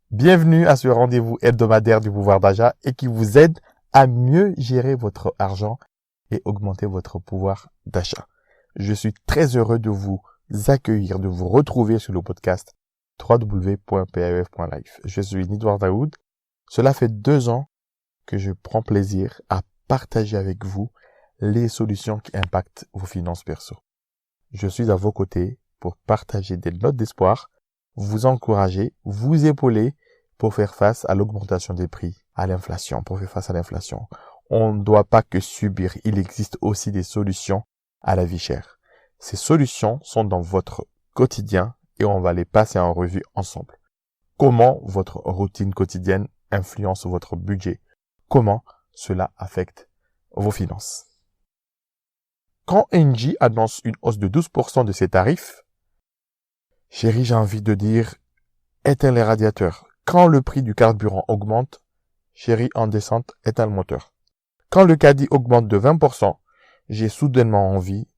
Bienvenue à ce rendez-vous hebdomadaire du pouvoir d'achat et qui vous aide à mieux gérer votre argent et augmenter votre pouvoir d'achat. Je suis très heureux de vous accueillir, de vous retrouver sur le podcast www.paf.life. Je suis Nidwar Daoud. Cela fait 2 ans que je prends plaisir à partager avec vous les solutions qui impactent vos finances perso. Je suis à vos côtés pour partager des notes d'espoir, vous encourager, vous épauler pour faire face à l'augmentation des prix, à l'inflation, pour faire face à l'inflation. On ne doit pas que subir, il existe aussi des solutions à la vie chère. Ces solutions sont dans votre quotidien et on va les passer en revue ensemble. Comment votre routine quotidienne influence votre budget? Comment cela affecte vos finances? Quand Engie annonce une hausse de 12% de ses tarifs, chérie, j'ai envie de dire, éteins les radiateurs. Quand le prix du carburant augmente, chérie, en descente, éteins le moteur. Quand le caddie augmente de 20%, j'ai soudainement envie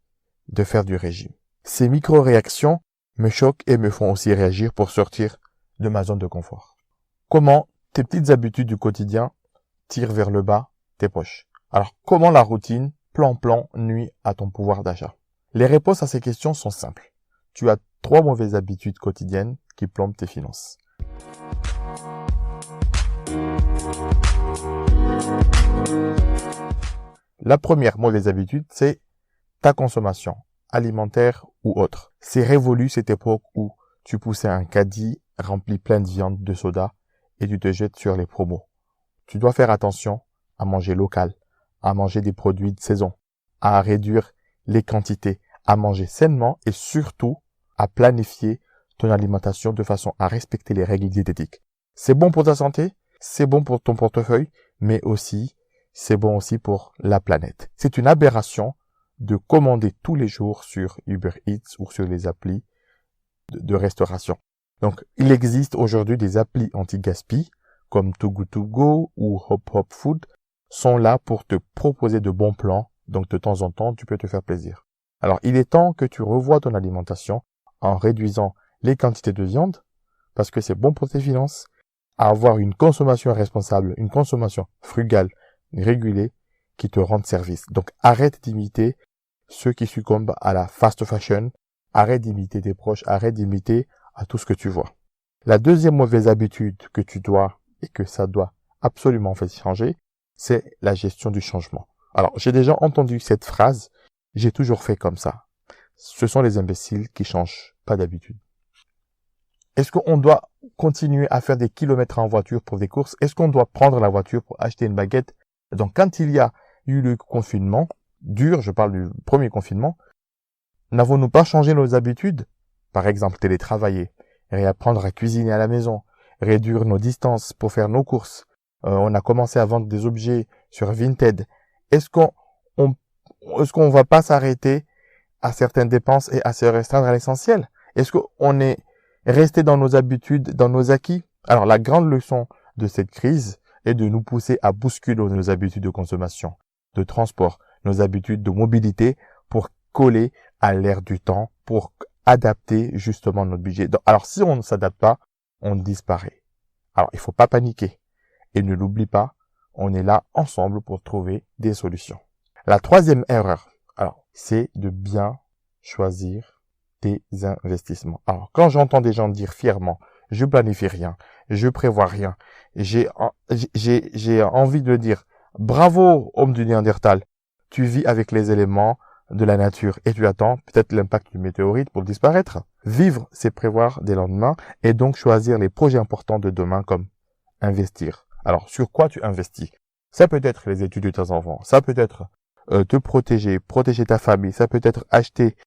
de faire du régime. Ces micro-réactions me choquent et me font aussi réagir pour sortir de ma zone de confort. Comment tes petites habitudes du quotidien tirent vers le bas tes poches? Alors, comment la routine, plan, nuit à ton pouvoir d'achat? Les réponses à ces questions sont simples. Tu as 3 mauvaises habitudes quotidiennes qui plombent tes finances. La première mauvaise habitude, c'est ta consommation, alimentaire ou autre. C'est révolu cette époque où tu poussais un caddie rempli plein de viande, de soda et tu te jettes sur les promos. Tu dois faire attention à manger local, à manger des produits de saison, à réduire les quantités, à manger sainement et surtout à planifier ton alimentation de façon à respecter les règles diététiques. C'est bon pour ta santé, c'est bon pour ton portefeuille, mais aussi, c'est bon aussi pour la planète. C'est une aberration de commander tous les jours sur Uber Eats ou sur les applis de restauration. Donc, il existe aujourd'hui des applis anti-gaspi comme Too Good To Go ou Hop Hop Food sont là pour te proposer de bons plans. Donc, de temps en temps, tu peux te faire plaisir. Alors, il est temps que tu revoies ton alimentation en réduisant les quantités de viande parce que c'est bon pour tes finances, à avoir une consommation responsable, une consommation frugale, régulée, qui te rende service. Donc, arrête d'imiter ceux qui succombent à la fast fashion, arrête d'imiter tes proches, arrête d'imiter à tout ce que tu vois. La deuxième mauvaise habitude que tu dois et que ça doit absolument faire changer, c'est la gestion du changement. Alors, j'ai déjà entendu cette phrase, j'ai toujours fait comme ça. Ce sont les imbéciles qui changent pas d'habitude. Est-ce qu'on doit continuer à faire des kilomètres en voiture pour des courses? Est-ce qu'on doit prendre la voiture pour acheter une baguette? Donc, quand il y a eu le confinement dur, je parle du premier confinement, n'avons-nous pas changé nos habitudes? Par exemple, télétravailler, réapprendre à cuisiner à la maison, réduire nos distances pour faire nos courses. On a commencé à vendre des objets sur Vinted. Est-ce qu'on va pas s'arrêter à certaines dépenses et à se restreindre à l'essentiel? Est-ce qu'on est resté dans nos habitudes, dans nos acquis? Alors, la grande leçon de cette crise est de nous pousser à bousculer nos habitudes de consommation, de transport, nos habitudes de mobilité pour coller à l'ère du temps, pour adapter justement notre budget. Donc, alors, si on ne s'adapte pas, on disparaît. Alors, il faut pas paniquer. Et ne l'oublie pas, on est là ensemble pour trouver des solutions. La troisième erreur, alors, c'est de bien choisir tes investissements. Alors, quand j'entends des gens dire fièrement, je planifie rien, je prévois rien, j'ai envie de dire, bravo, homme du Néandertal, tu vis avec les éléments de la nature et tu attends peut-être l'impact du météorite pour disparaître. Vivre, c'est prévoir des lendemains et donc choisir les projets importants de demain comme investir. Alors, sur quoi tu investis? Ça peut être les études de tes enfants, ça peut être te protéger ta famille, ça peut être acheter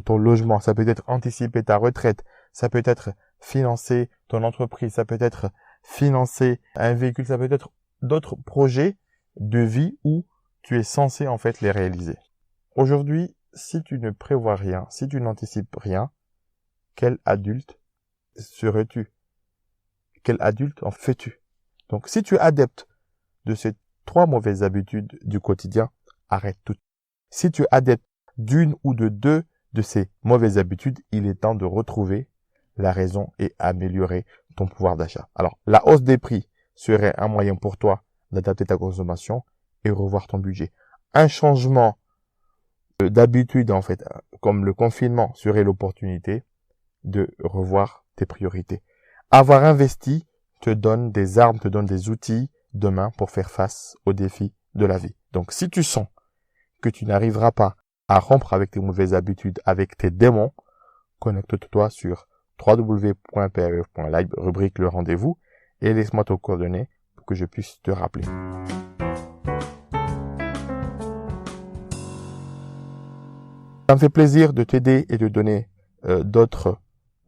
ton logement, ça peut être anticiper ta retraite, ça peut être financer ton entreprise, ça peut être financer un véhicule, ça peut être d'autres projets de vie où tu es censé en fait les réaliser. Aujourd'hui, si tu ne prévois rien, si tu n'anticipes rien, quel adulte serais-tu? Quel adulte en fais-tu? Donc, si tu es adepte de ces 3 mauvaises habitudes du quotidien, arrête tout. Si tu es adepte d'une ou de deux de ces mauvaises habitudes, il est temps de retrouver la raison et améliorer ton pouvoir d'achat. Alors, la hausse des prix serait un moyen pour toi d'adapter ta consommation et revoir ton budget. Un changement d'habitude, en fait, comme le confinement, serait l'opportunité de revoir tes priorités. Avoir investi te donne des armes, te donne des outils demain pour faire face aux défis de la vie. Donc, si tu sens que tu n'arriveras pas à rompre avec tes mauvaises habitudes, avec tes démons, connecte-toi sur www.paf.live, rubrique le rendez-vous, et laisse-moi tes coordonnées pour que je puisse te rappeler. Ça me fait plaisir de t'aider et de donner d'autres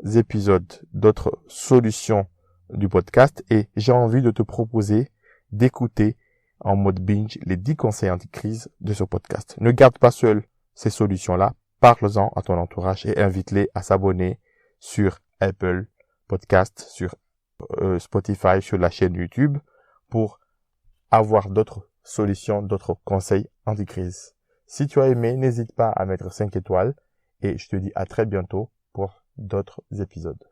épisodes, d'autres solutions du podcast, et j'ai envie de te proposer d'écouter en mode binge les 10 conseils anti-crise de ce podcast. Ne garde pas seul ces solutions-là, parle-en à ton entourage et invite-les à s'abonner sur Apple Podcast, sur Spotify, sur la chaîne YouTube pour avoir d'autres solutions, d'autres conseils anti-crise. Si tu as aimé, n'hésite pas à mettre 5 étoiles et je te dis à très bientôt pour d'autres épisodes.